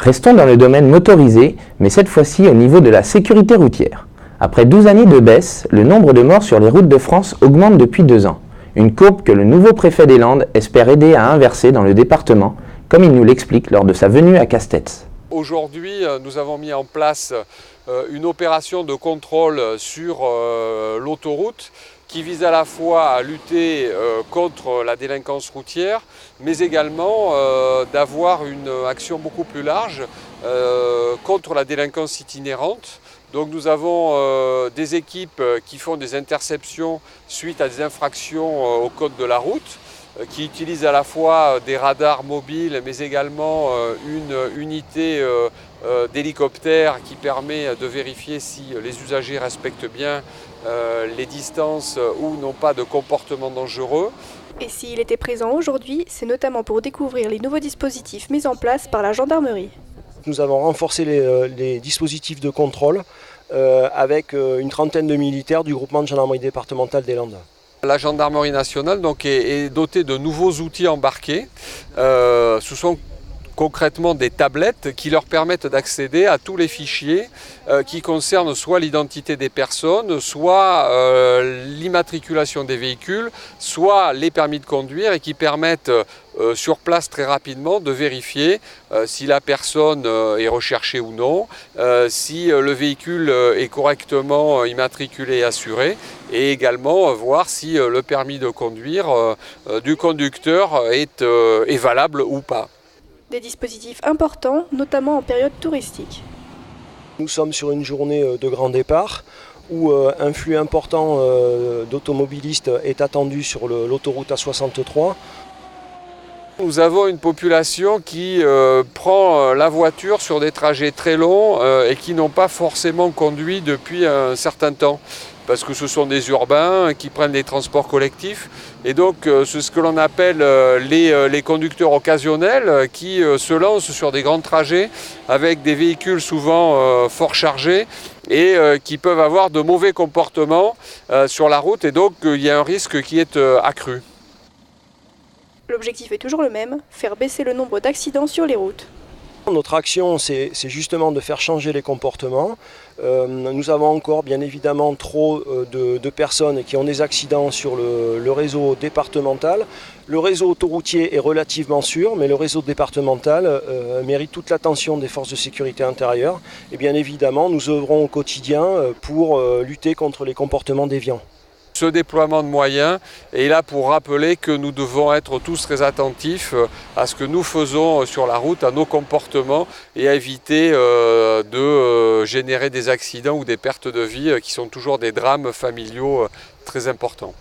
Restons dans le domaine motorisé, mais cette fois-ci au niveau de la sécurité routière. Après 12 années de baisse, le nombre de morts sur les routes de France augmente depuis 2 ans. Une courbe que le nouveau préfet des Landes espère aider à inverser dans le département, comme il nous l'explique lors de sa venue à Castets. Aujourd'hui, nous avons mis en place une opération de contrôle sur l'autoroute qui vise à la fois à lutter contre la délinquance routière, mais également d'avoir une action beaucoup plus large contre la délinquance itinérante. Donc nous avons des équipes qui font des interceptions suite à des infractions au code de la route, qui utilisent à la fois des radars mobiles, mais également une unité d'hélicoptère qui permet de vérifier si les usagers respectent bien les distances ou n'ont pas de comportement dangereux. Et s'il était présent aujourd'hui, c'est notamment pour découvrir les nouveaux dispositifs mis en place par la gendarmerie. Nous avons renforcé les dispositifs de contrôle avec une trentaine de militaires du groupement de gendarmerie départementale des Landes. La gendarmerie nationale est dotée de nouveaux outils embarqués. Ce sont concrètement des tablettes qui leur permettent d'accéder à tous les fichiers qui concernent soit l'identité des personnes, soit l'immatriculation des véhicules, soit les permis de conduire et qui permettent sur place très rapidement de vérifier si la personne est recherchée ou non, si le véhicule est correctement immatriculé et assuré, et également voir si le permis de conduire du conducteur est valable ou pas. Des dispositifs importants, notamment en période touristique. Nous sommes sur une journée de grand départ où un flux important d'automobilistes est attendu sur l'autoroute A63. Nous avons une population qui prend la voiture sur des trajets très longs et qui n'ont pas forcément conduit depuis un certain temps, parce que ce sont des urbains qui prennent des transports collectifs. Et donc c'est ce que l'on appelle les conducteurs occasionnels qui se lancent sur des grands trajets avec des véhicules souvent fort chargés et qui peuvent avoir de mauvais comportements sur la route, et donc il y a un risque qui est accru. L'objectif est toujours le même, faire baisser le nombre d'accidents sur les routes. Notre action, c'est justement de faire changer les comportements. Nous avons encore bien évidemment trop de personnes qui ont des accidents sur le réseau départemental. Le réseau autoroutier est relativement sûr, mais le réseau départemental mérite toute l'attention des forces de sécurité intérieure. Et bien évidemment, nous œuvrons au quotidien pour lutter contre les comportements déviants. Ce déploiement de moyens est là pour rappeler que nous devons être tous très attentifs à ce que nous faisons sur la route, à nos comportements, et à éviter de générer des accidents ou des pertes de vie qui sont toujours des drames familiaux très importants.